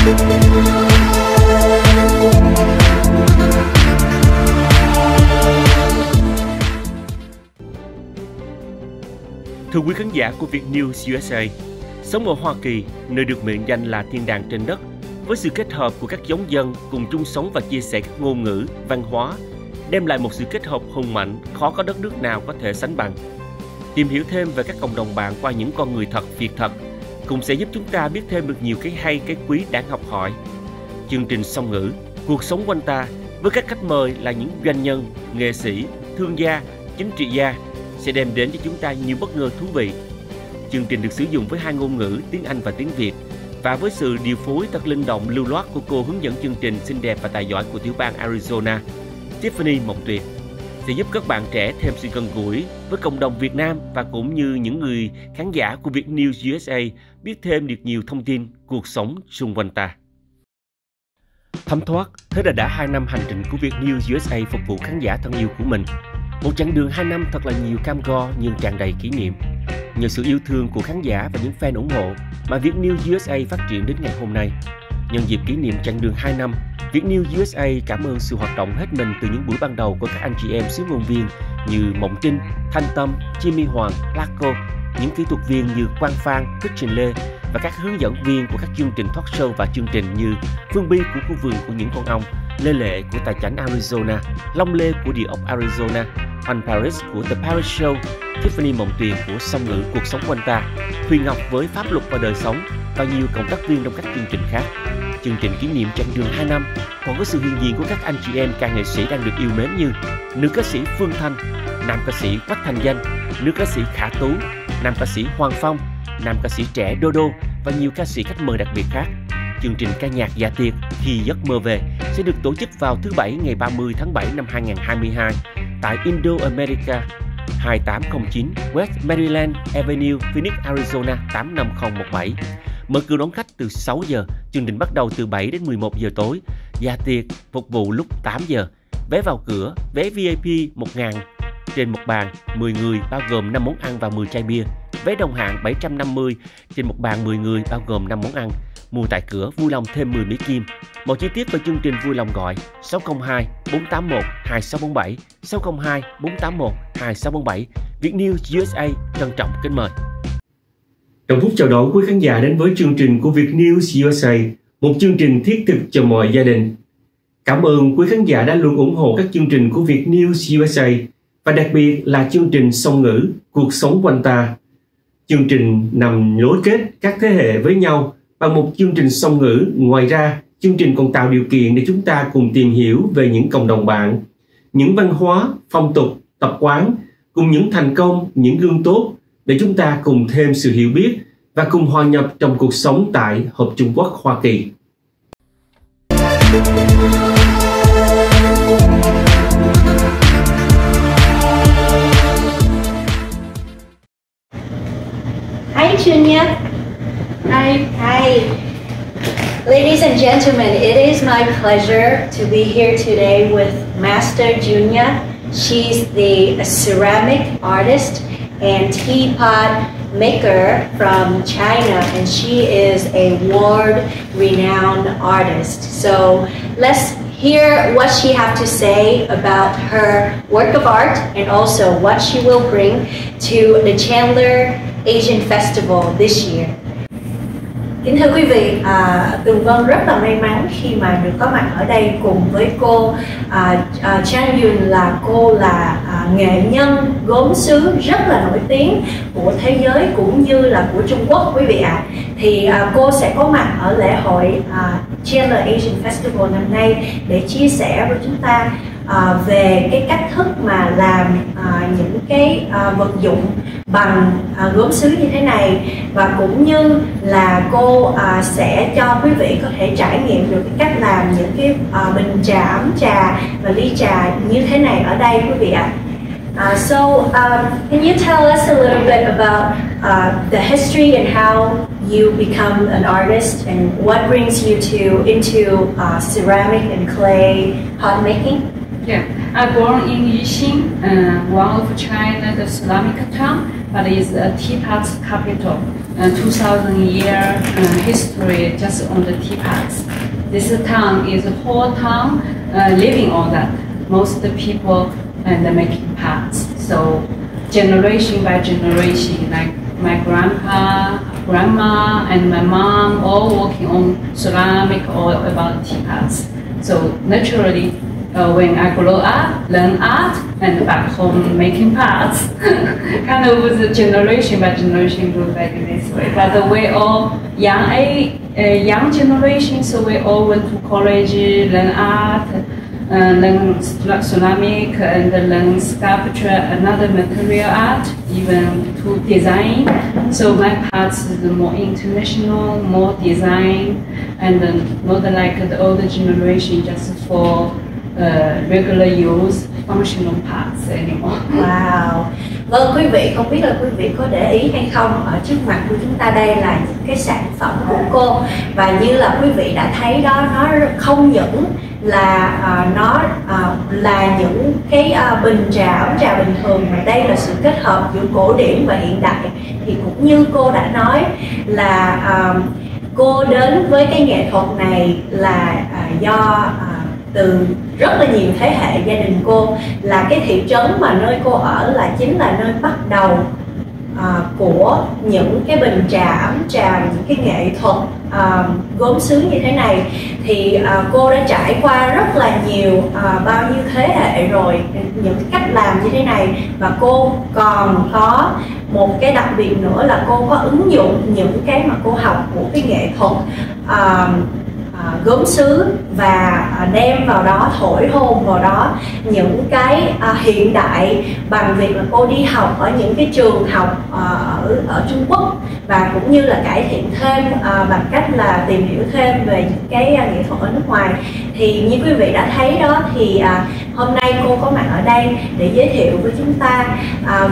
Thưa quý khán giả của VietNEWS USA, sống ở Hoa Kỳ, nơi được mệnh danh là thiên đàng trên đất, với sự kết hợp của các giống dân cùng chung sống và chia sẻ các ngôn ngữ, văn hóa, đem lại một sự kết hợp hùng mạnh khó có đất nước nào có thể sánh bằng. Tìm hiểu thêm về các cộng đồng bạn qua những con người thật, việc thật, cũng sẽ giúp chúng ta biết thêm được nhiều cái hay, cái quý đáng học hỏi. Chương trình song ngữ, cuộc sống quanh ta, với các khách mời là những doanh nhân, nghệ sĩ, thương gia, chính trị gia, sẽ đem đến cho chúng ta nhiều bất ngờ thú vị. Chương trình được sử dụng với hai ngôn ngữ tiếng Anh và tiếng Việt, và với sự điều phối thật linh động lưu loát của cô hướng dẫn chương trình xinh đẹp và tài giỏi của tiểu bang Arizona, Tiffany Mộng Tuyệt, sẽ giúp các bạn trẻ thêm sự gần gũi với cộng đồng Việt Nam và cũng như những người khán giả của VietNEWS USA biết thêm được nhiều thông tin cuộc sống xung quanh ta. Thấm thoát, thế là đã 2 năm hành trình của VietNEWS USA phục vụ khán giả thân yêu của mình. Một chặng đường 2 năm thật là nhiều cam go nhưng tràn đầy kỷ niệm. Nhờ sự yêu thương của khán giả và những fan ủng hộ mà VietNEWS USA phát triển đến ngày hôm nay. Nhân dịp kỷ niệm chặng đường 2 năm, VietNEWS USA cảm ơn sự hoạt động hết mình từ những buổi ban đầu của các anh chị em sứ ngôn viên như Mộng Trinh, Thanh Tâm, Jimmy Hoàng, Laco, những kỹ thuật viên như Quang Phan, Christian Lê và các hướng dẫn viên của các chương trình talk show và chương trình như Phương Bi của khu vườn của những con ong, Lê Lệ của Tài Chánh Arizona, Long Lê của Địa ốc Arizona, Anh Paris của The Paris Show, Tiffany Mộng Tuyền của Song ngữ cuộc sống quanh ta, Thùy Ngọc với Pháp luật và đời sống và nhiều cộng tác viên trong các chương trình khác. Chương trình kỷ niệm chặng đường 2 năm còn có sự hiện diện của các anh chị em ca nghệ sĩ đang được yêu mến như nữ ca sĩ Phương Thanh, nam ca sĩ Quách Thành Danh, nữ ca sĩ Khả Tú, nam ca sĩ Hoàng Phong, nam ca sĩ trẻ Đô Đô và nhiều ca sĩ khách mời đặc biệt khác. Chương trình ca nhạc dạ tiệc Khi Giấc Mơ Về sẽ được tổ chức vào thứ Bảy ngày 30 tháng 7 năm 2022 tại Indo-America 2809 West Maryland Avenue, Phoenix, Arizona 85017. Mở cửa đón khách từ 6 giờ, chương trình bắt đầu từ 7 đến 11 giờ tối, dạ tiệc phục vụ lúc 8 giờ. Vé vào cửa, vé VIP 1.000 trên một bàn, 10 người bao gồm 5 món ăn và 10 chai bia. Vé đồng hạng 750 trên một bàn 10 người bao gồm 5 món ăn. Mua tại cửa vui lòng thêm 10 Mỹ Kim. Một chi tiết về chương trình vui lòng gọi 602 481 2647 602 481 2647. VietNEWS USA trân trọng kính mời. Trọng Phúc chào đón quý khán giả đến với chương trình của VietNEWS USA, một chương trình thiết thực cho mọi gia đình. Cảm ơn quý khán giả đã luôn ủng hộ các chương trình của VietNEWS USA và đặc biệt là chương trình song ngữ cuộc sống quanh ta. Chương trình nằm nối kết các thế hệ với nhau bằng một chương trình song ngữ. Ngoài ra, chương trình còn tạo điều kiện để chúng ta cùng tìm hiểu về những cộng đồng bạn, những văn hóa, phong tục, tập quán, cùng những thành công, những gương tốt để chúng ta cùng thêm sự hiểu biết và cùng hòa nhập trong cuộc sống tại Hợp Trung Quốc Hoa Kỳ. Hi, Junya. Hi. Ladies and gentlemen, it is my pleasure to be here today with Master Junya. She's the ceramic artist and teapot maker from China, and she is a world-renowned artist. So let's hear what she has to say about her work of art and also what she will bring to the Chandler Asian Festival this year. Kính thưa quý vị, Tường Vân rất là may mắn khi mà được có mặt ở đây cùng với cô Chan Yun, là cô là nghệ nhân gốm sứ rất là nổi tiếng của thế giới cũng như là của Trung Quốc quý vị ạ. Thì cô sẽ có mặt ở lễ hội Chandler Asian Festival năm nay để chia sẻ với chúng ta về cái cách thức mà làm những cái vật dụng bằng gốm sứ như thế này, và cũng như là cô sẽ cho quý vị có thể trải nghiệm được cái cách làm những cái bình trà, ấm trà và ly trà như thế này ở đây quý vị ạ. Can you tell us a little bit about the history and how you become an artist and what brings you into ceramic and clay pot making? Yeah, I born in Yixing, one of China's Islamic town, but is a teapot capital. 2,000 year history just on the teapots. This town is a whole town living on that. Most of the people and making pots. So generation by generation, like my grandpa, grandma, and my mom all working on ceramic or about teapots. So naturally, when I grow up, learn art, and back home making pots, kind of was a generation by generation go back this way. But we all young generation, so we all went to college, learn art, learn ceramic, and learn sculpture, another material art, even to design. So my parts is more international, more design, and not like the older generation just for regular use, functional parts anymore. Wow. Vâng, quý vị, không biết là quý vị có để ý hay không, ở trước mặt của chúng ta đây là những cái sản phẩm của cô. Và như là quý vị đã thấy đó, nó không những là nó là những cái bình trà, ấm trà bình thường, mà đây là sự kết hợp giữa cổ điển và hiện đại. Thì cũng như cô đã nói là cô đến với cái nghệ thuật này là do từ rất là nhiều thế hệ gia đình cô, là cái thị trấn mà nơi cô ở là chính là nơi bắt đầu của những cái bình trà, ấm trà, những cái nghệ thuật gốm sứ như thế này. Thì cô đã trải qua rất là nhiều bao nhiêu thế hệ rồi những cái cách làm như thế này, và cô còn có một cái đặc biệt nữa là cô có ứng dụng những cái mà cô học của cái nghệ thuật gốm sứ và đem vào đó, thổi hồn vào đó những cái hiện đại bằng việc là cô đi học ở những cái trường học ở Trung Quốc, và cũng như là cải thiện thêm bằng cách là tìm hiểu thêm về những cái nghệ thuật ở nước ngoài. Thì như quý vị đã thấy đó, thì hôm nay cô có mặt ở đây để giới thiệu với chúng ta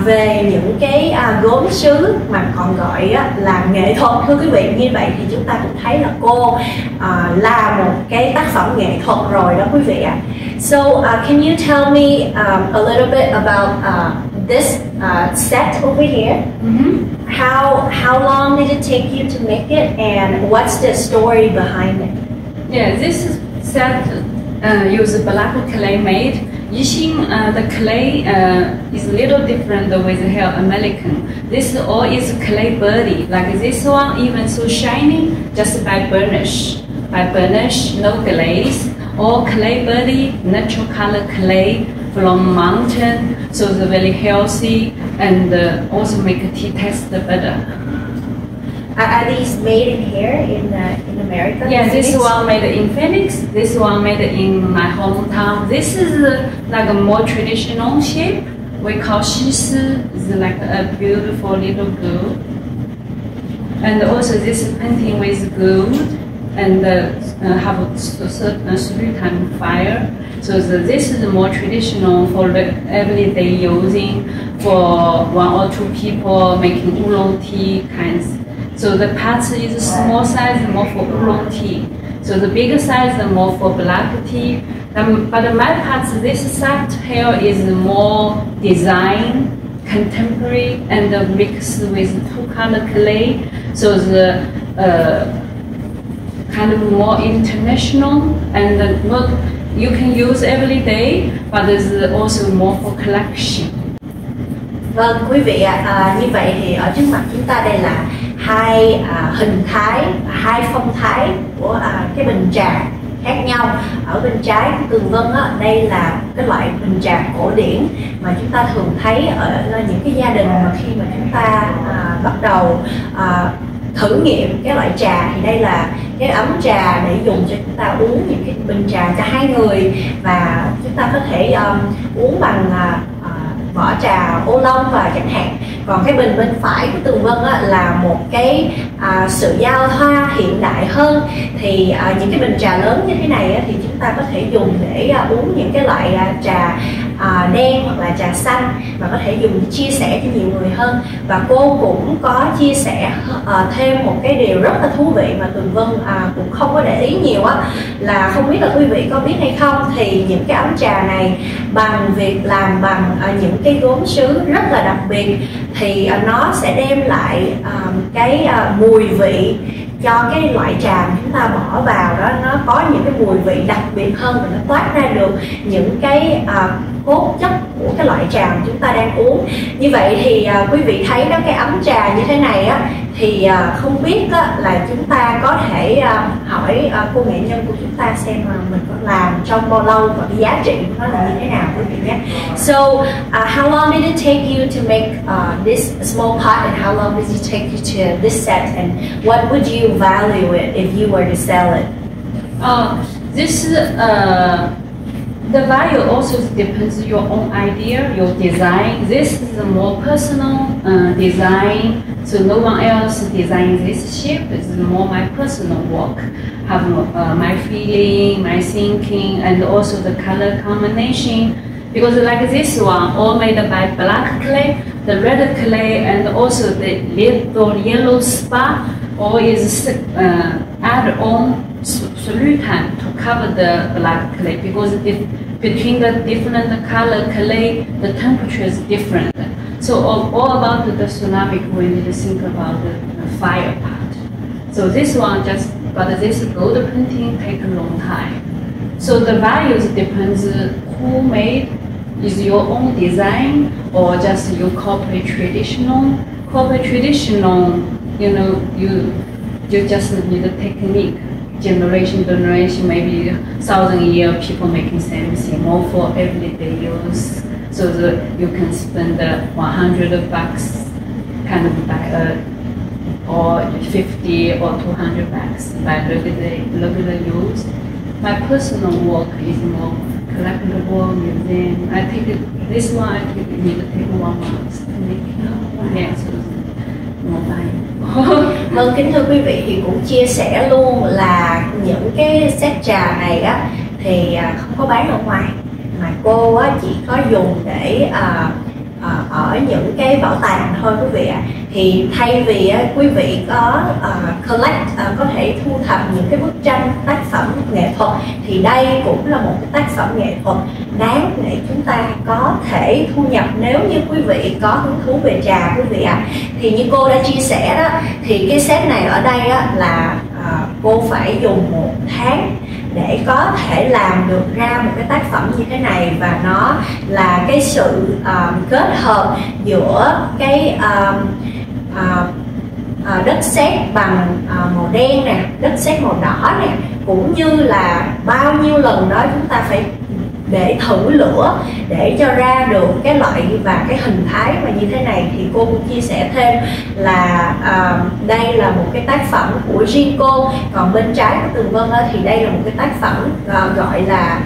về những cái gốm sứ mà còn gọi là nghệ thuật. Thưa quý vị, như vậy thì chúng ta cũng thấy là cô là một cái tác phẩm nghệ thuật rồi đó quý vị ạ. So can you tell me a little bit about this set over here? How long did it take you to make it, and what's the story behind it? Yeah, this set use black clay made. Using the clay is a little different with the American. This all is clay birdie. Like this one, even so shiny, just by burnish. By burnish, no glaze. All clay birdie, natural color clay from mountain, so it's very healthy and also make a tea taste better. Are these made in here in America? Yeah, this one made in Phoenix. This one made in my hometown. This is like a more traditional shape. We call shishi. It's like a beautiful little girl. And also this painting with gold and have a certain 3-time fire. So this is more traditional for the everyday using for 1 or 2 people making oolong tea kinds. So the parts is small size, more for oolong tea. So the bigger size is more for black tea. But my parts, this side here is more design, contemporary, and mixed with 2-color clay. So the kind of more international and not you can use every day, but there's also more for collection. Vâng, quý vị ạ, như vậy thì ở trước mặt chúng ta đây là hai hình thái, hai phong thái của cái bình trà khác nhau. Ở bên trái của Tường Vân á, đây là cái loại bình trà cổ điển mà chúng ta thường thấy ở những cái gia đình mà khi mà chúng ta bắt đầu thử nghiệm cái loại trà, thì đây là cái ấm trà để dùng cho chúng ta uống những cái bình trà cho 2 người, và chúng ta có thể uống bằng vỏ trà ô long và chẳng hạn. Còn cái bình bên phải của Tường Vân á, là một cái sự giao thoa hiện đại hơn. Thì những cái bình trà lớn như thế này á, thì chúng ta có thể dùng để uống những cái loại trà đen hoặc là trà xanh, và có thể dùng chia sẻ cho nhiều người hơn. Và cô cũng có chia sẻ thêm một cái điều rất là thú vị mà Tường Vân cũng không có để ý nhiều á, là không biết là quý vị có biết hay không, thì những cái ấm trà này bằng việc làm bằng những cái gốm sứ rất là đặc biệt, thì nó sẽ đem lại cái mùi vị cho cái loại trà chúng ta bỏ vào đó, nó có những cái mùi vị đặc biệt hơn và nó toát ra được những cái cốt chất của cái loại trà mà chúng ta đang uống. Như vậy thì quý vị thấy đó, cái ấm trà như thế này á, thì không biết á, là chúng ta có thể hỏi cô nghệ nhân của chúng ta xem mình có làm trong bao lâu và cái giá trị của nó là như thế nào quý vị nhé. So how long did it take you to make this small pot, and how long did it take you to this set, and what would you value it if you were to sell it? The value also depends on your own idea, your design. This is a more personal design, so no one else designs this shape. It's more my personal work. Have my feeling, my thinking, and also the color combination. Because like this one, all made by black clay, the red clay, and also the little yellow spot, all is add on solution to cover the black clay, because between the different color clay, the temperature is different. So all about the ceramic, we need to think about the fire part. So this one but this gold painting take a long time. So the values depends who made, is your own design or just you copy traditional. Copy traditional, you know, you just need a technique. Generation, maybe 1,000 years, people making same thing, more for everyday use. So that you can spend $100 kind of by or 50 or 200 bucks by regular use. My personal work is more collectible museum. I think this one I think you need to take 1 month to make it. Yeah, so more time. Vâng, kính thưa quý vị, thì cũng chia sẻ luôn là những cái set trà này á thì không có bán ở ngoài, mà cô á chỉ có dùng để ở những cái bảo tàng thôi quý vị ạ. Thì thay vì quý vị có collect, có thể thu thập những cái bức tranh tác phẩm nghệ thuật, thì đây cũng là một cái tác phẩm nghệ thuật đáng để chúng ta có thể thu nhập nếu như quý vị có hứng thú về trà quý vị ạ. Thì như cô đã chia sẻ đó, thì cái set này ở đây á, là cô phải dùng 1 tháng để có thể làm được ra một cái tác phẩm như thế này, và nó là cái sự kết hợp giữa cái đất sét bằng màu đen nè, đất sét màu đỏ nè, cũng như là bao nhiêu lần đó chúng ta phải để thử lửa để cho ra được cái loại và cái hình thái mà như thế này. Thì cô cũng chia sẻ thêm là đây là một cái tác phẩm của riêng cô, còn bên trái của Tường Vân thì đây là một cái tác phẩm gọi là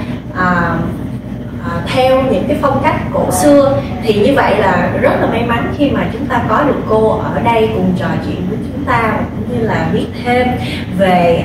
theo những cái phong cách cổ xưa. Thì như vậy là rất là may mắn khi mà chúng ta có được cô ở đây cùng trò chuyện với chúng ta, cũng như là biết thêm về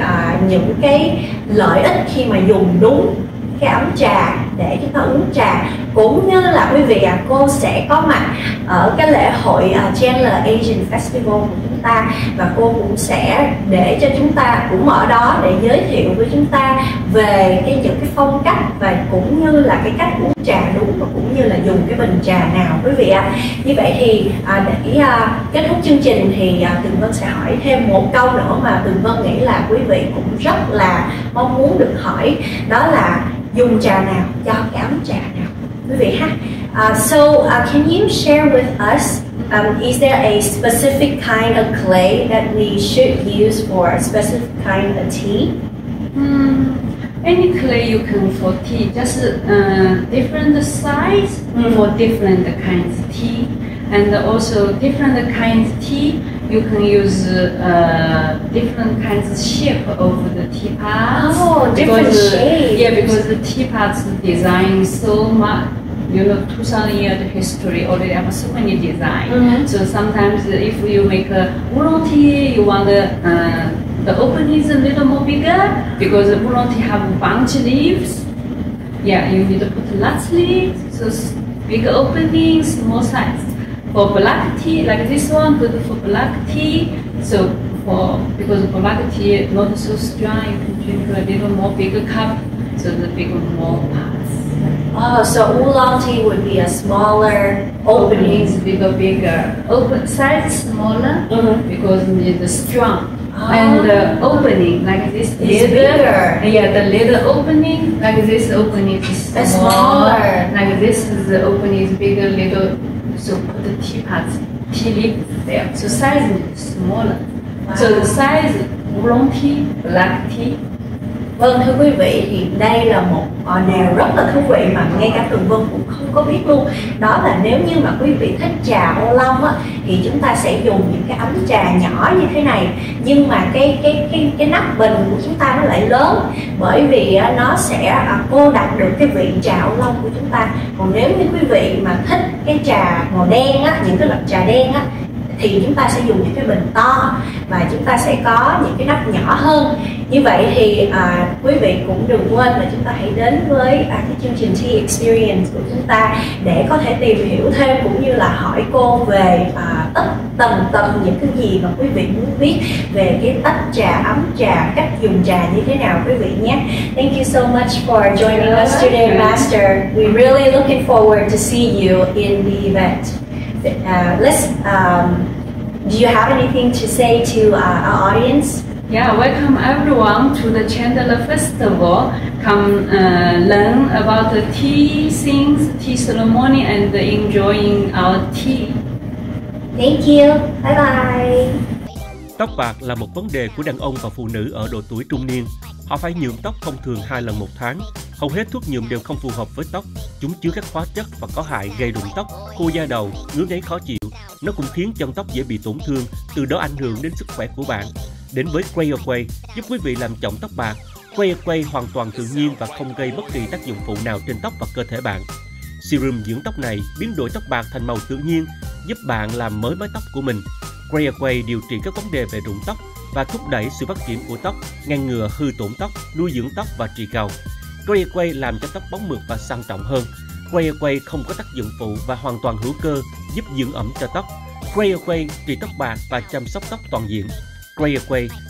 những cái lợi ích khi mà dùng đúng cái ấm trà để chúng ta uống trà. Cũng như là quý vị cô sẽ có mặt ở cái lễ hội Chandler Asian Festival của chúng ta, và cô cũng sẽ để cho chúng ta cũng ở đó để giới thiệu với chúng ta về những cái phong cách và cũng như là cái cách uống trà đúng, và cũng như là dùng cái bình trà nào quý vị ạ. Như vậy thì để kết thúc chương trình thì Tường Vân sẽ hỏi thêm một câu nữa mà Tường Vân nghĩ là quý vị cũng rất là mong muốn được hỏi, đó là dùng trà nào cho cái ấm trà nào quý vị ha. Can you share with us, is there a specific kind of clay that we should use for a specific kind of tea? Any clay you can for tea, just different size for different kinds of tea, and also different kinds of tea you can use different kinds of shape of the teapots. Oh, different shapes. Yeah, because the teapots design so much. You know, 2,000 years history already have so many designs. So sometimes if you make a oolong tea, you want the opening is a little more bigger because the oolong tea have bunch leaves. Yeah, you need to put lots leaves, so big opening, small size. For black tea, like this one, good for black tea. So because black tea not so strong, you can drink a little more bigger cup, so the bigger more parts. Oh, so oolong tea would be a smaller opening. Is bigger. Open size smaller because it's strong. And the opening like this is bigger. Yeah, the little opening like this opening is smaller. Like this is the opening is bigger, little. So put the teapots, tea leaves there. So size is smaller. Wow. So the size oolong tea, black tea. Vâng, thưa quý vị, thì đây là một điều rất là thú vị mà ngay cả Tường Vân cũng không có biết luôn. Đó là nếu như mà quý vị thích trà ô long á, thì chúng ta sẽ dùng những cái ấm trà nhỏ như thế này. Nhưng mà cái nắp bình của chúng ta nó lại lớn, bởi vì nó sẽ cô đặc được cái vị trà ô long của chúng ta. Còn nếu như quý vị mà thích cái trà màu đen á, những cái loại trà đen á, thì chúng ta sẽ dùng những cái bình to và chúng ta sẽ có những cái nắp nhỏ hơn. Như vậy thì quý vị cũng đừng quên là chúng ta hãy đến với cái chương trình Tea Experience của chúng ta để có thể tìm hiểu thêm cũng như là hỏi cô về tất tần những cái gì mà quý vị muốn biết về cái tách trà, ấm trà, cách dùng trà như thế nào quý vị nhé. Thank you so much for joining us today, Master. We really looking forward to see you in the event. Do you have anything to say to our audience? Yeah, welcome everyone to the Chandler Festival. Come learn about the tea things, tea ceremony, and enjoying our tea. Thank you. Bye bye. Tóc bạc là một vấn đề của đàn ông và phụ nữ ở độ tuổi trung niên. Họ phải nhuộm tóc thông thường 2 lần một tháng. Hầu hết thuốc nhuộm đều không phù hợp với tóc. Chúng chứa các hóa chất và có hại gây rụng tóc, khô da đầu, ngứa ngáy khó chịu. Nó cũng khiến chân tóc dễ bị tổn thương, từ đó ảnh hưởng đến sức khỏe của bạn. Đến với Quay giúp quý vị làm chậm tóc bạc. Quay hoàn toàn tự nhiên và không gây bất kỳ tác dụng phụ nào trên tóc và cơ thể bạn. Serum dưỡng tóc này biến đổi tóc bạc thành màu tự nhiên, giúp bạn làm mới mái tóc của mình. Quay điều trị các vấn đề về rụng tóc và thúc đẩy sự phát triển của tóc, ngăn ngừa hư tổn tóc, nuôi dưỡng tóc và trị cào. Quay làm cho tóc bóng mượt và sang trọng hơn. Quay không có tác dụng phụ và hoàn toàn hữu cơ, giúp dưỡng ẩm cho tóc. Quay trị tóc bạc và chăm sóc tóc toàn diện. Quay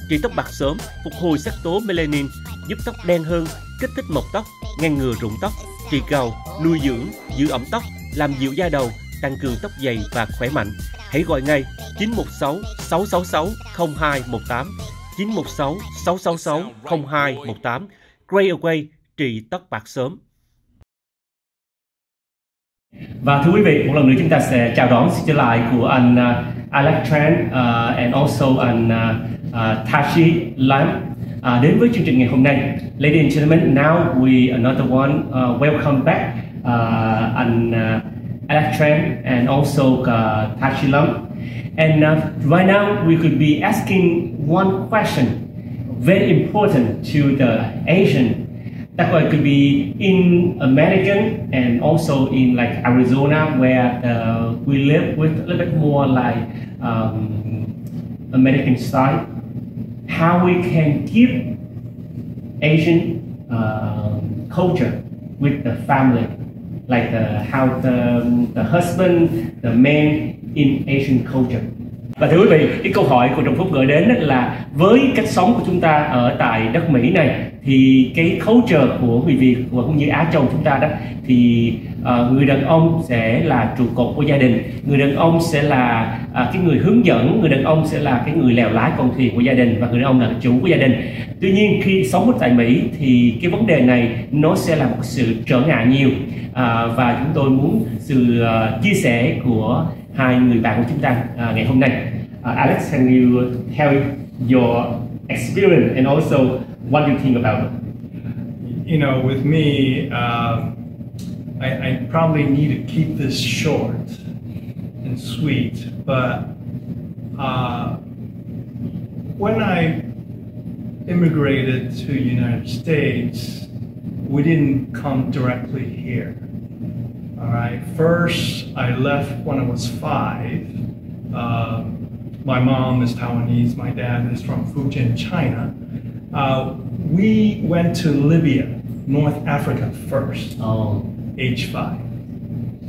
trị tóc bạc sớm, phục hồi sắc tố melanin, giúp tóc đen hơn, kích thích mọc tóc, ngăn ngừa rụng tóc, trị cào, nuôi dưỡng, giữ ẩm tóc, làm dịu da đầu, tăng cường tóc dày và khỏe mạnh. Hãy gọi ngay 916 666 0218, 916 666 0218. Quay trị tóc bạc sớm. Và thưa quý vị, một lần nữa chúng ta sẽ chào đón sự trở lại của anh Alex Trend and also anh Tashi Lam đến với chương trình ngày hôm nay. Ladies and gentlemen, now we another one welcome back anh Alex Trend and also Tashi Lam. And right now we could be asking one question very important to the Asian. That way, it could be in American and also in like Arizona, where we live with a little bit more like American style. How we can give Asian culture with the family, like how the husband, the man in Asian culture. Và thưa quý vị, cái câu hỏi của Trọng Phúc gửi đến là với cách sống của chúng ta ở tại đất Mỹ này thì cái culture của người Việt và cũng như Á Châu chúng ta đó thì người đàn ông sẽ là trụ cột của gia đình, người đàn ông sẽ là cái người hướng dẫn, người đàn ông sẽ là cái người lèo lái con thuyền của gia đình và người đàn ông là chủ của gia đình. Tuy nhiên khi sống ở tại Mỹ thì cái vấn đề này nó sẽ là một sự trở ngại nhiều và chúng tôi muốn sự chia sẻ của hai người bạn của chúng ta ngày hôm nay. Alex, can you tell your experience and also what you think about it? You know, with me, I probably need to keep this short and sweet, but when I immigrated to the United States, we didn't come directly here. All right. First, I left when I was 5. My mom is Taiwanese. My dad is from Fujian, China. We went to Libya, North Africa first, age 5.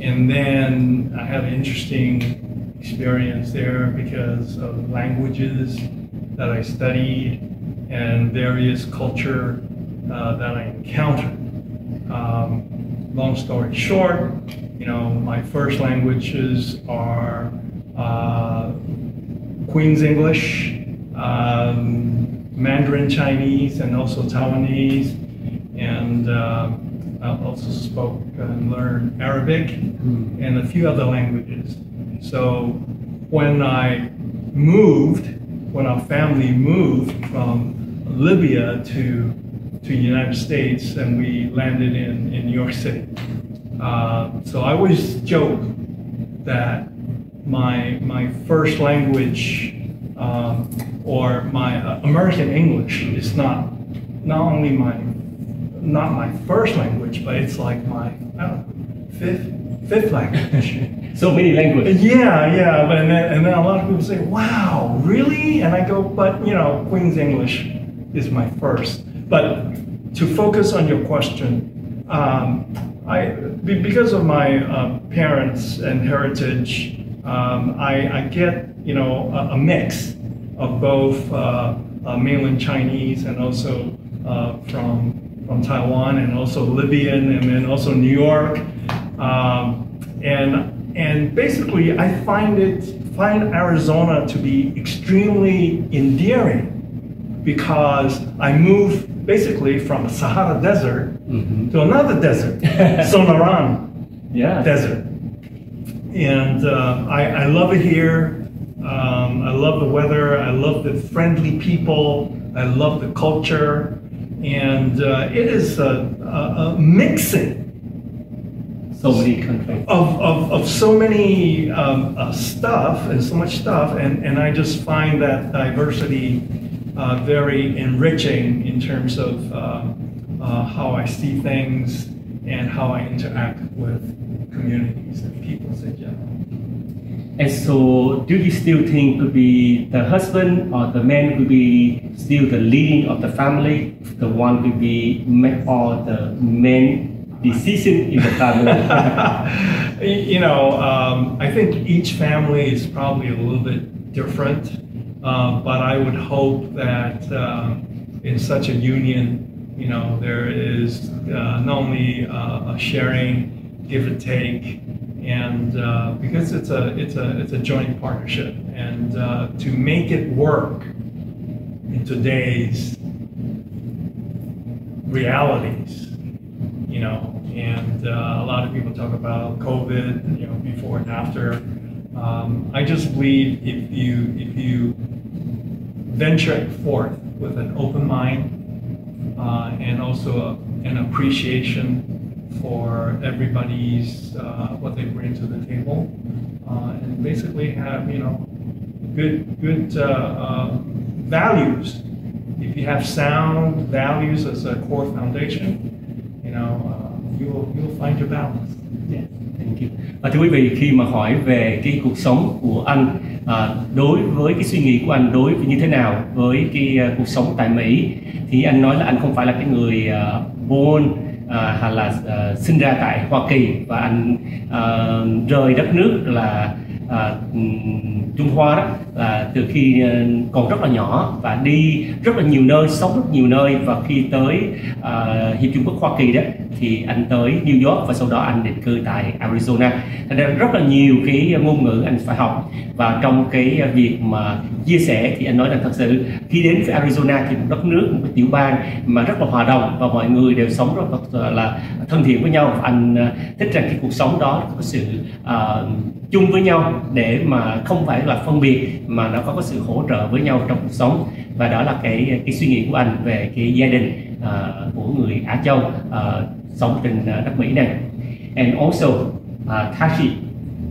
And then I had an interesting experience there because of languages that I studied and various culture that I encountered. long story short, you know, my first languages are Queen's English, Mandarin Chinese, and also Taiwanese, and I also spoke and learned Arabic and a few other languages. So when our family moved from Libya to the United States, and we landed in New York City. So I always joke that my first language or my American English is not only not my first language, but it's like my fifth language. So many languages. Yeah, and then a lot of people say, "Wow, really?" And I go, "But you know, Queen's English is my first." But to focus on your question, because of my parents and heritage, I get, you know, a mix of both mainland Chinese and also from Taiwan, and also Libyan, and then also New York, and basically I find Arizona to be extremely endearing, because I moved basically from a Sahara Desert to another desert, Sonoran Desert. And I love it here. I love the weather. I love the friendly people. I love the culture. And it is a mixing so many countries of so many stuff, and so much stuff. And I just find that diversity very enriching in terms of how I see things and how I interact with communities and peoples in general. And so, do you still think to be the husband or the man will be still the leading of the family, the one will be make all the main decision in the family? You know, I think each family is probably a little bit different. But I would hope that in such a union, you know, there is not only a sharing, give and take, and because it's a joint partnership, and to make it work in today's realities, you know, and a lot of people talk about COVID, you know, before and after. I just believe if you venture forth with an open mind and also an appreciation for everybody's what they bring to the table, and basically have, you know, good values. If you have sound values as a core foundation, you know, you'll find your balance. Yeah, thank you. Và thưa quý vị, khi mà hỏi về cái cuộc sống của anh, đối với cái suy nghĩ của anh đối với như thế nào với cái cuộc sống tại Mỹ, thì anh nói là anh không phải là cái người born hay là sinh ra tại Hoa Kỳ, và anh rời đất nước là Trung Hoa đó là từ khi còn rất là nhỏ, và đi rất là nhiều nơi, sống rất nhiều nơi, và khi tới Hiệp Trung Quốc Hoa Kỳ đó thì anh tới New York, và sau đó anh định cư tại Arizona. Thành ra rất là nhiều cái ngôn ngữ anh phải học, và trong cái việc mà chia sẻ thì anh nói rằng thật sự khi đến với Arizona thì một đất nước, một cái tiểu bang mà rất là hòa đồng, và mọi người đều sống rất là thân thiện với nhau. Anh thích rằng cái cuộc sống đó có sự chung với nhau, để mà không phải là phân biệt, mà nó có sự hỗ trợ với nhau trong cuộc sống. Và đó là cái suy nghĩ của anh về cái gia đình của người Á Châu sống trên đất Mỹ này. And also, Tashi,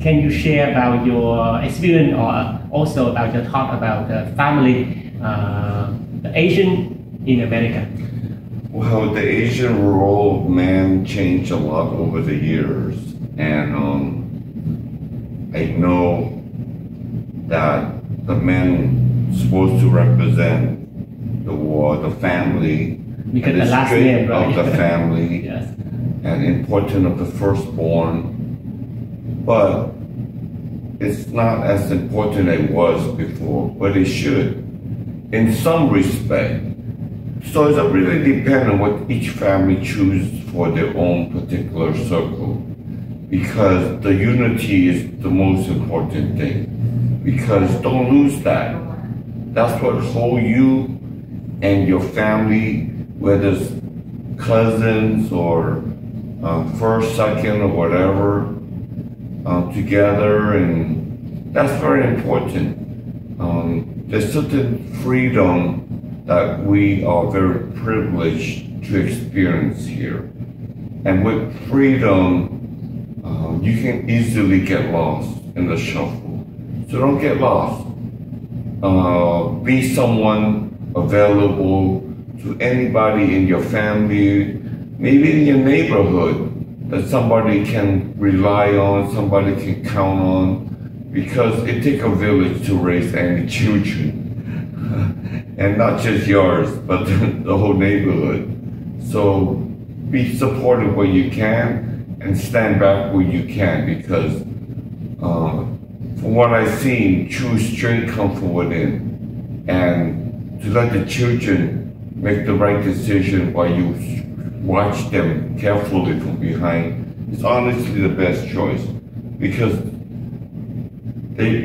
can you share about your experience, or also about your thought about the family, the Asian in America? Well, the Asian role of man changed a lot over the years, and I know that the men supposed to represent the family, because and the last name, right? of the family, Yes. and important of the firstborn, but it's not as important as it was before, but it should, in some respect. So it really depends on what each family chooses for their own particular circle, because the unity is the most important thing. Because don't lose that. That's what holds you and your family, whether it's cousins or first, second, or whatever, together, and that's very important. There's certain freedom that we are very privileged to experience here. And with freedom, you can easily get lost in the shuffle. So don't get lost. Be someone available to anybody in your family, maybe in your neighborhood, that somebody can rely on, somebody can count on, because it takes a village to raise any children. And not just yours, but the whole neighborhood. So be supportive where you can and stand back where you can, because from what I've seen, true strength comes from within. And to let the children make the right decision while you watch them carefully from behind is honestly the best choice, because the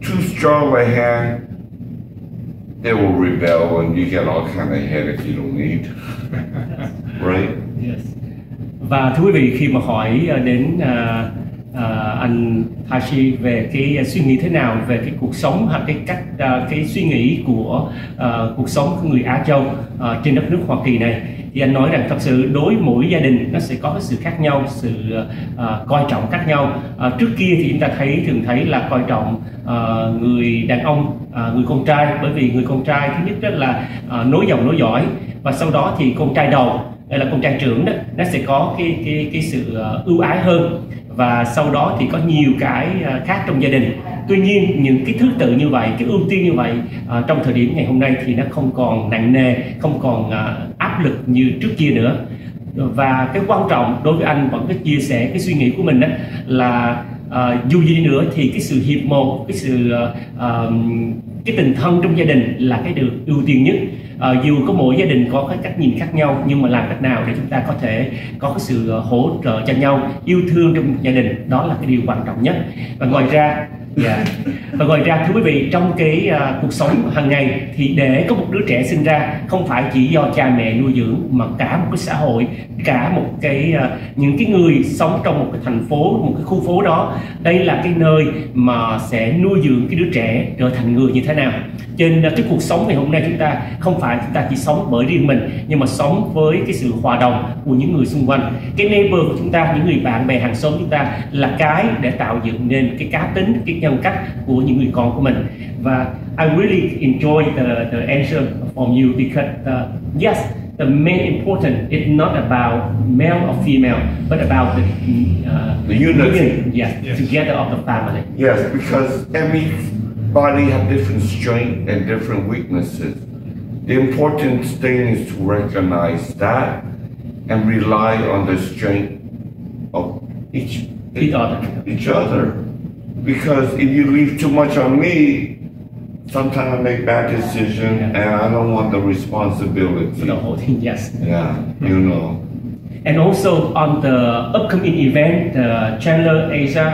too strong a hand, they will rebel and you get all kind of headache you don't need. Right? Yes. Và thưa quý vị, khi mà hỏi đến anh Tashi về cái suy nghĩ thế nào về cái cuộc sống hoặc cái cách cái suy nghĩ của cuộc sống của người Á Châu trên đất nước Hoa Kỳ này, thì anh nói rằng thật sự đối mỗi gia đình nó sẽ có cái sự khác nhau, sự coi trọng khác nhau. Trước kia thì chúng ta thường thấy là coi trọng người đàn ông, người con trai, bởi vì người con trai thứ nhất đó là nối dòng nối dõi, và sau đó thì con trai đầu hay là con trai trưởng đó, nó sẽ có cái sự ưu ái hơn, và sau đó thì có nhiều cái khác trong gia đình. Tuy nhiên những cái thứ tự như vậy, cái ưu tiên như vậy trong thời điểm ngày hôm nay thì nó không còn nặng nề, không còn áp lực như trước kia nữa. Và cái quan trọng đối với anh vẫn cái chia sẻ cái suy nghĩ của mình đó là dù gì đi nữa thì cái sự hiệp một, cái sự cái tình thân trong gia đình là cái được ưu tiên nhất. Dù có mỗi gia đình có cái cách nhìn khác nhau, nhưng mà làm cách nào để chúng ta có thể có cái sự hỗ trợ cho nhau, yêu thương trong gia đình, đó là cái điều quan trọng nhất. Và ngoài ra, thưa quý vị, trong cái cuộc sống hàng ngày thì để có một đứa trẻ sinh ra không phải chỉ do cha mẹ nuôi dưỡng, mà cả một cái xã hội, cả một cái những cái người sống trong một cái thành phố, một cái khu phố đó, đây là cái nơi mà sẽ nuôi dưỡng cái đứa trẻ trở thành người như thế nào. Cho nên cái cuộc sống ngày hôm nay chúng ta không phải chúng ta chỉ sống bởi riêng mình, nhưng mà sống với cái sự hòa đồng của những người xung quanh. Cái neighbor của chúng ta, những người bạn bè hàng xóm chúng ta là cái để tạo dựng nên cái cá tính, cái nhân cách của những người con của mình. Và I really enjoy the answer from you, because yes, the main important is not about male or female, but about the union, yes, together of the family. Yes, because everybody have different strengths and different weaknesses. The important thing is to recognize that and rely on the strength of each other. Because if you leave too much on me, sometimes I make bad decisions, and I don't want the responsibility. For the whole thing, yes. Yeah, you know. And also on the upcoming event, the Chandler Asian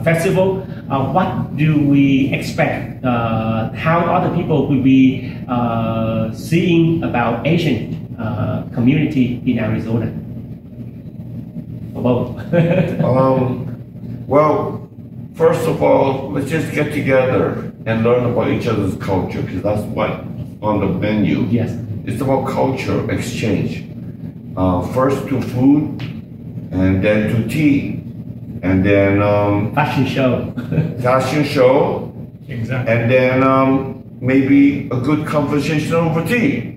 Festival, what do we expect? How other people will be seeing about Asian community in Arizona? For both. Well, first of all, let's just get together and learn about each other's culture, because that's what on the menu. Yes. It's about culture exchange. First to food, and then to tea, and then fashion show, Exactly. and then maybe a good conversation over tea,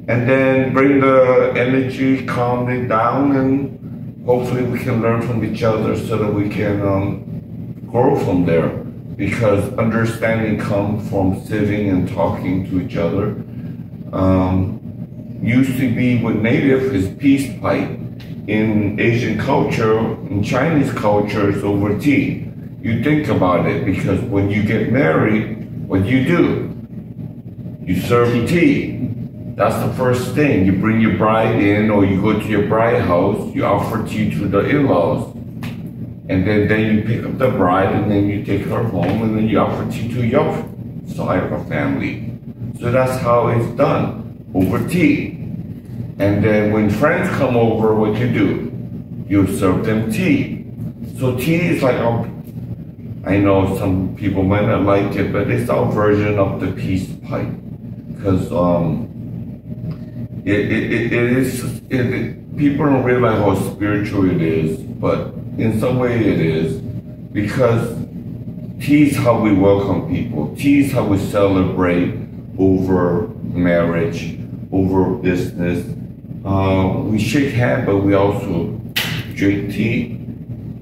and then bring the energy, calm it down, and hopefully we can learn from each other so that we can grow from there. Because understanding comes from sitting and talking to each other. Used to be with native is peace pipe. In Asian culture, in Chinese culture, it's over tea. You think about it, because when you get married, what do? You serve tea. That's the first thing. You bring your bride in, or you go to your bride house, you offer tea to the in-laws. And then you pick up the bride, and then you take her home, and then you offer tea to your side of the family. So that's how it's done, over tea. And then when friends come over, what you serve them tea. So tea is like, I know some people might not like it, but it's our version of the peace pipe. Because people don't realize how spiritual it is, but in some way it is, because tea is how we welcome people. Tea is how we celebrate over marriage, over business. We shake hands, but we also drink tea,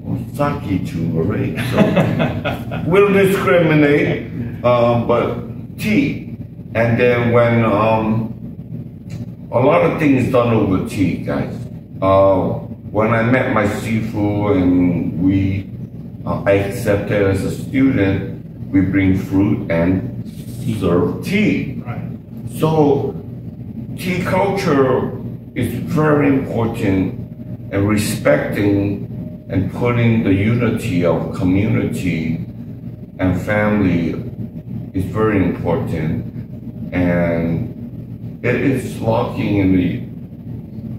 or sake too, right? So we don't discriminate, but tea. And then when a lot of things done over tea, guys. When I met my sifu and I accepted as a student, we bring fruit and serve tea. Right. So tea culture is very important, and respecting and putting the unity of community and family is very important. And it is lacking in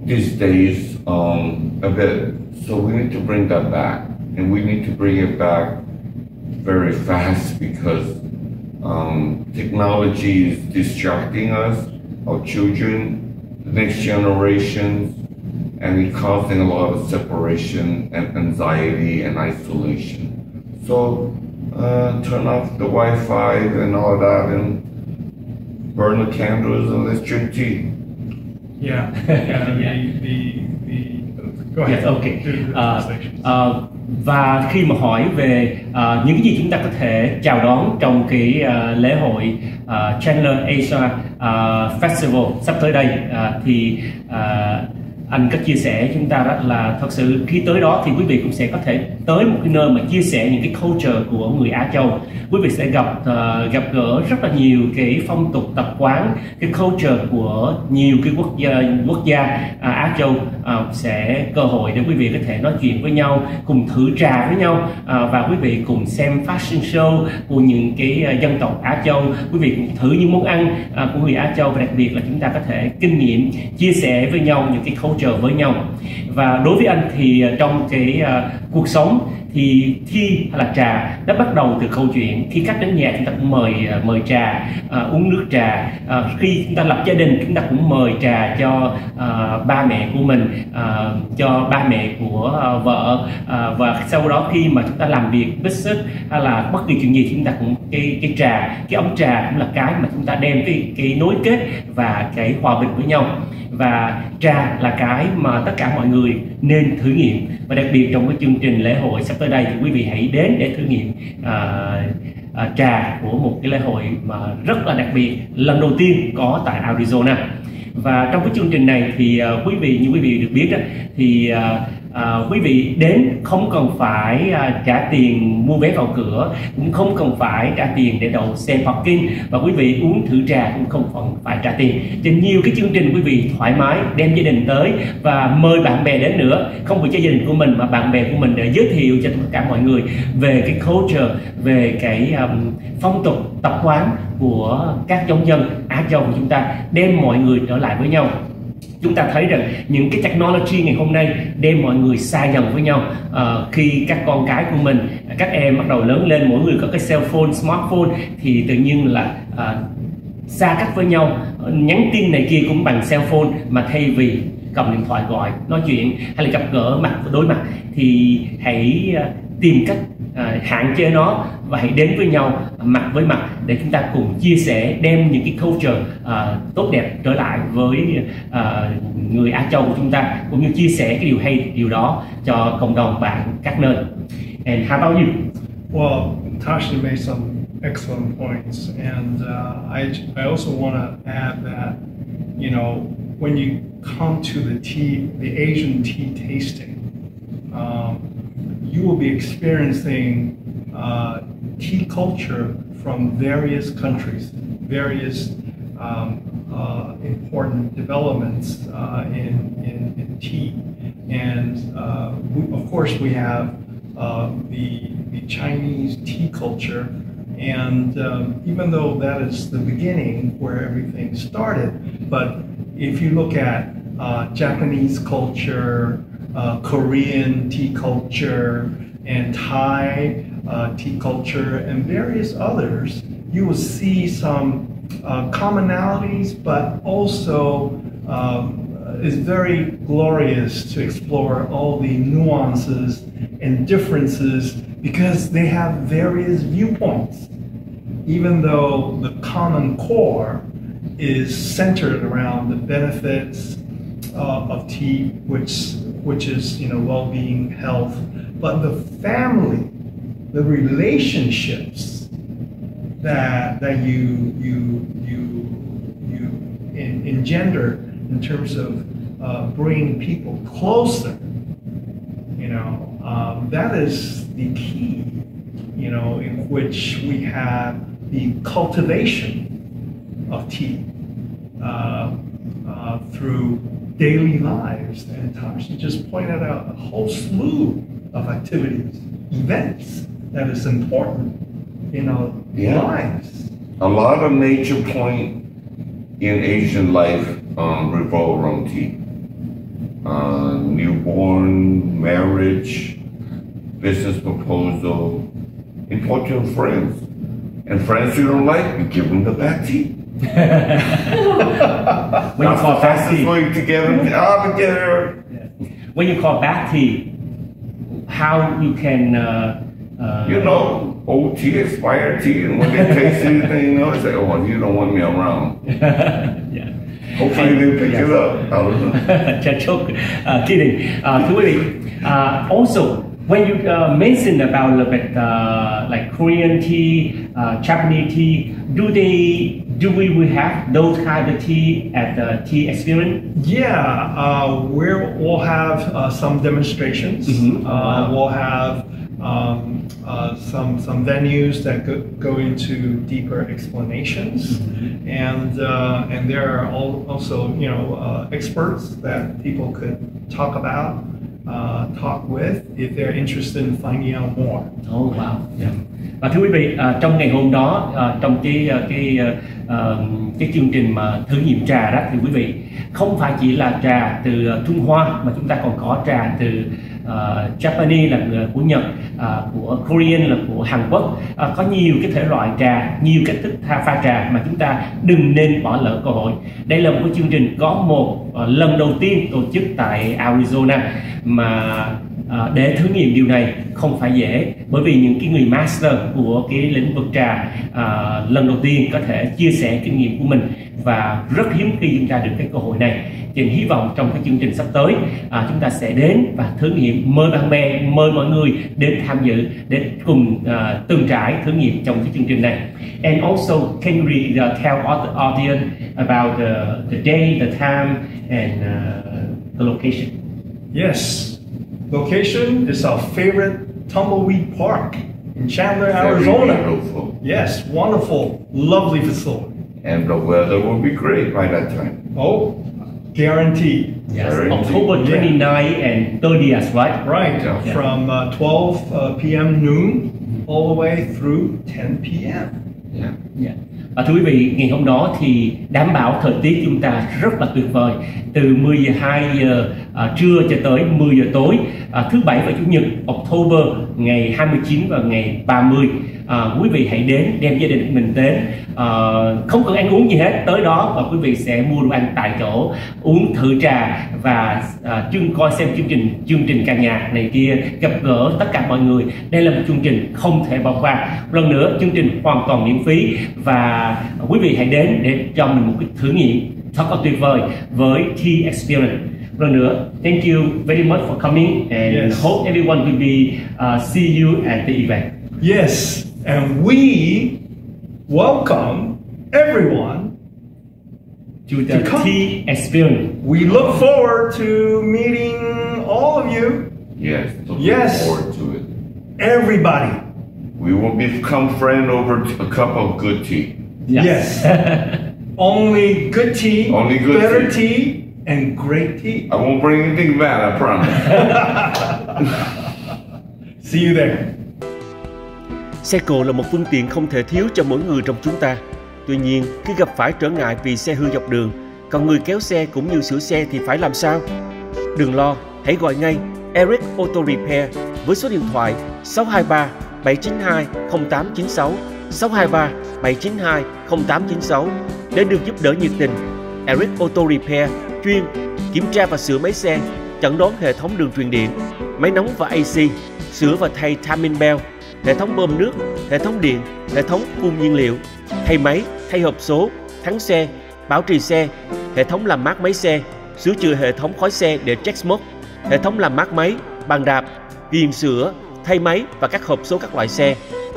these days a bit. So we need to bring that back, and we need to bring it back very fast, because technology is distracting us, our children, the next generations, and it's causing a lot of separation and anxiety and isolation. So turn off the Wi-Fi and all that, and burn the candles, and let's drink tea. Yeah. Go ahead. Yes, okay. Do the translation. Và khi mà hỏi về những cái gì chúng ta có thể chào đón trong cái lễ hội Chandler Asian Festival sắp tới đây, thì anh có chia sẻ chúng ta đó là thật sự khi tới đó thì quý vị cũng sẽ có thể tới một cái nơi mà chia sẻ những cái culture của người Á Châu. Quý vị sẽ gặp gỡ rất là nhiều cái phong tục tập quán, cái culture của nhiều cái quốc gia Á Châu, sẽ cơ hội để quý vị có thể nói chuyện với nhau, cùng thử trà với nhau, và quý vị cùng xem fashion show của những cái dân tộc Á Châu. Quý vị cùng thử những món ăn của người Á Châu, và đặc biệt là chúng ta có thể kinh nghiệm chia sẻ với nhau những cái culture với nhau. Và đối với anh thì trong cái cuộc sống thì thi hay là trà nó bắt đầu từ câu chuyện khi khách đến nhà chúng ta cũng mời trà, uống nước trà. Khi chúng ta lập gia đình chúng ta cũng mời trà cho ba mẹ của mình, cho ba mẹ của vợ, và sau đó khi mà chúng ta làm việc business hay là bất kỳ chuyện gì chúng ta cũng cái trà, cái ống trà cũng là cái mà chúng ta đem cái nối kết và cái hòa bình với nhau. Và trà là cái mà tất cả mọi người nên thử nghiệm, và đặc biệt trong cái chương trình lễ hội sắp tới đây thì quý vị hãy đến để thử nghiệm trà của một cái lễ hội mà rất là đặc biệt, lần đầu tiên có tại Arizona. Và trong cái chương trình này thì như quý vị được biết đó, thì quý vị đến không cần phải trả tiền mua vé vào cửa, cũng không cần phải trả tiền để đậu xe parking, và quý vị uống thử trà cũng không phải trả tiền. Trên nhiều cái chương trình quý vị thoải mái đem gia đình tới và mời bạn bè đến nữa, không phải cho gia đình của mình mà bạn bè của mình, để giới thiệu cho tất cả mọi người về cái culture, về cái phong tục tập quán của các giống dân Á Châu của chúng ta, đem mọi người trở lại với nhau. Chúng ta thấy rằng những cái technology ngày hôm nay đem mọi người xa dần với nhau. Khi các con cái của mình, các em bắt đầu lớn lên, mỗi người có cái cell phone, smartphone, thì tự nhiên là xa cách với nhau. Nhắn tin này kia cũng bằng cell phone, mà thay vì cầm điện thoại gọi, nói chuyện hay là gặp gỡ mặt đối mặt, thì hãy tìm cách hạn chế nó và hãy đến với nhau mặt với mặt để chúng ta cùng chia sẻ, đem những cái culture tốt đẹp trở lại với người Á Châu của chúng ta, cũng như chia sẻ cái điều hay, điều đó cho cộng đồng bạn các nơi. And how about you? Well, Tashi made some excellent points, and I also want to add that, you know, when you come to the Asian tea tasting, you will be experiencing tea culture from various countries, various important developments in tea. And of course, we have the Chinese tea culture. And even though that is the beginning where everything started, but if you look at Japanese culture, Korean tea culture, and Thai tea culture, and various others, you will see some commonalities, but also it's very glorious to explore all the nuances and differences because they have various viewpoints. Even though the common core is centered around the benefits of tea, which is well-being, health, but the family, the relationships that you engender in terms of bringing people closer, that is the key, in which we have the cultivation of tea through daily lives. And Tashi just pointed out a whole slew of activities, events that is important in our lives. A lot of major point in Asian life revolve around tea. Newborn, marriage, business proposal, important friends. And friends you don't like, you give them the bad tea. When you call bad tea, way to get them together. when you call bad tea, how you can old tea, expired tea, and when they taste anything, they say, "Oh, you don't want me around." Yeah. Hopefully they pick it up. I don't know. Just joke, kidding. Thưa quý vị, also when you mention about a little bit like Korean tea, Japanese tea, do we have those kind of tea at the tea experience? Yeah, we'll have some demonstrations. Wow. We'll have some venues that go into deeper explanations, and there are also experts that people could talk about, talk with if they're interested in finding out more. Oh wow. Yeah. Và thưa quý vị, trong ngày hôm đó, trong cái chương trình mà thử nghiệm trà đó, thì quý vị không phải chỉ là trà từ Trung Hoa mà chúng ta còn có trà từ Japanese là của Nhật, của Korean là của Hàn Quốc. Có nhiều cái thể loại trà, nhiều cách thức pha trà mà chúng ta đừng nên bỏ lỡ cơ hội. Đây là một cái chương trình có một lần đầu tiên tổ chức tại Arizona, mà để thử nghiệm điều này không phải dễ, bởi vì những cái người master của cái lĩnh vực trà lần đầu tiên có thể chia sẻ kinh nghiệm của mình, và rất hiếm khi chúng ta được cái cơ hội này. Cho nên hy vọng trong cái chương trình sắp tới chúng ta sẽ đến và thử nghiệm, mời bạn bè, mời mọi người đến tham dự để cùng từng trải thử nghiệm trong cái chương trình này. And also, can you really tell the audience about the day, the time, and the location? Yes. Location is our favorite tumbleweed park in Chandler, Arizona. Beautiful. Yes, wonderful, lovely facility. And the weather will be great by that time. Oh, guaranteed. Yes, Very October 29 and 30th, right? Right, Yeah. from 12 p.m. noon all the way through 10 p.m. Yeah. Yeah. Và thưa quý vị, ngày hôm đó thì đảm bảo thời tiết chúng ta rất là tuyệt vời, từ 12 giờ trưa cho tới 10 giờ tối, thứ Bảy và Chủ nhật, October ngày 29 và ngày 30. Quý vị hãy đến, đem gia đình mình đến, không cần ăn uống gì hết, tới đó và quý vị sẽ mua đồ ăn tại chỗ, uống thử trà và coi xem chương trình ca nhạc này kia, gặp gỡ tất cả mọi người. Đây là một chương trình không thể bỏ qua. Lần nữa, chương trình hoàn toàn miễn phí và quý vị hãy đến để cho mình một cái thử nghiệm thật là tuyệt vời với Tea Experience. Lần nữa, thank you very much for coming, and Yes. hope everyone will be see you at the event. Yes, and we welcome everyone To the to come. Tea Experience. We look forward to meeting all of you, Yes. Looking Yes. forward to it. everybody. We will become friends over a cup of good tea. Yes. Only good tea, Only good better tea, and great tea. I won't bring anything bad, I promise. See you there. Xe cộ là một phương tiện không thể thiếu cho mỗi người trong chúng ta. Tuy nhiên, khi gặp phải trở ngại vì xe hư dọc đường, còn người kéo xe cũng như sửa xe thì phải làm sao? Đừng lo, hãy gọi ngay Eric Auto Repair với số điện thoại 623 792 0896 623 792 0896 để được giúp đỡ nhiệt tình. Eric Auto Repair chuyên kiểm tra và sửa máy xe, chẩn đoán hệ thống đường truyền điện, máy nóng và AC, sửa và thay timing belt, hệ thống bơm nước, hệ thống điện, hệ thống phun nhiên liệu, thay máy, thay hộp số, thắng xe, bảo trì xe, hệ thống làm mát máy xe, sửa chữa hệ thống khói xe để check smoke, hệ thống làm mát máy, bàn đạp, viền sửa, thay máy và các hộp số các loại xe,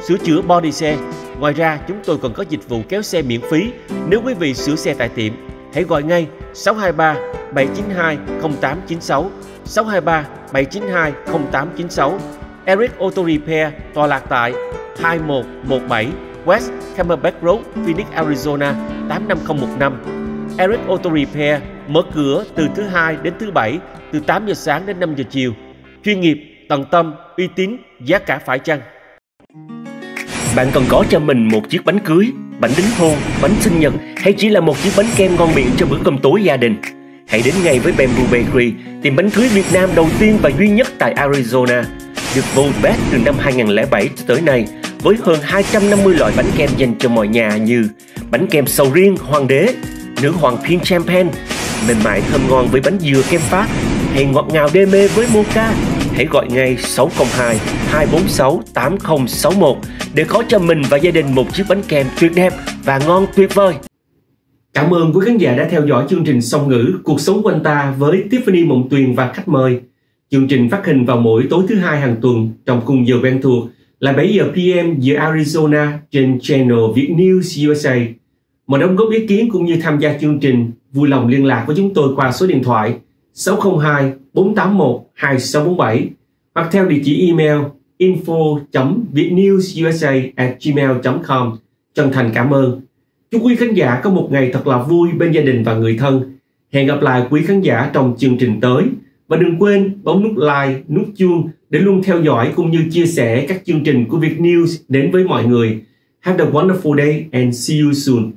sửa chữa body xe. Ngoài ra, chúng tôi còn có dịch vụ kéo xe miễn phí nếu quý vị sửa xe tại tiệm. Hãy gọi ngay 623 792 0896 623 792 0896. Eric Auto Repair tọa lạc tại 2117 West Camelback Road, Phoenix, Arizona 85015. Eric Auto Repair mở cửa từ thứ Hai đến thứ Bảy, từ 8 giờ sáng đến 5 giờ chiều. Chuyên nghiệp, tận tâm, uy tín, giá cả phải chăng? Bạn cần có cho mình một chiếc bánh cưới, bánh đính hôn, bánh sinh nhật hay chỉ là một chiếc bánh kem ngon miệng cho bữa cơm tối gia đình? Hãy đến ngay với Bamboo Bakery, tiệm bánh cưới Việt Nam đầu tiên và duy nhất tại Arizona. Được vote best từ năm 2007 cho tới nay, với hơn 250 loại bánh kem dành cho mọi nhà như bánh kem sầu riêng hoàng đế, nữ hoàng pink champagne, mềm mại thơm ngon với bánh dừa kem Pháp, hay ngọt ngào đê mê với mocha. Hãy gọi ngay 602 246 8061 để có cho mình và gia đình một chiếc bánh kem tuyệt đẹp và ngon tuyệt vời. Cảm ơn quý khán giả đã theo dõi chương trình Song ngữ Cuộc sống của anh ta với Tiffany Mộng Tuyền và khách mời. Chương trình phát hình vào mỗi tối thứ Hai hàng tuần trong khung giờ quen thuộc là 7 giờ PM giờ Arizona trên channel VietNEWS USA. Mọi đóng góp ý kiến cũng như tham gia chương trình, vui lòng liên lạc với chúng tôi qua số điện thoại 602 481 2647 hoặc theo địa chỉ email info.vietnewsusa@gmail.com. Chân thành cảm ơn. Chúc quý khán giả có một ngày thật là vui bên gia đình và người thân. Hẹn gặp lại quý khán giả trong chương trình tới. Và đừng quên bấm nút like, nút chuông để luôn theo dõi cũng như chia sẻ các chương trình của VietNews đến với mọi người. Have a wonderful day and see you soon.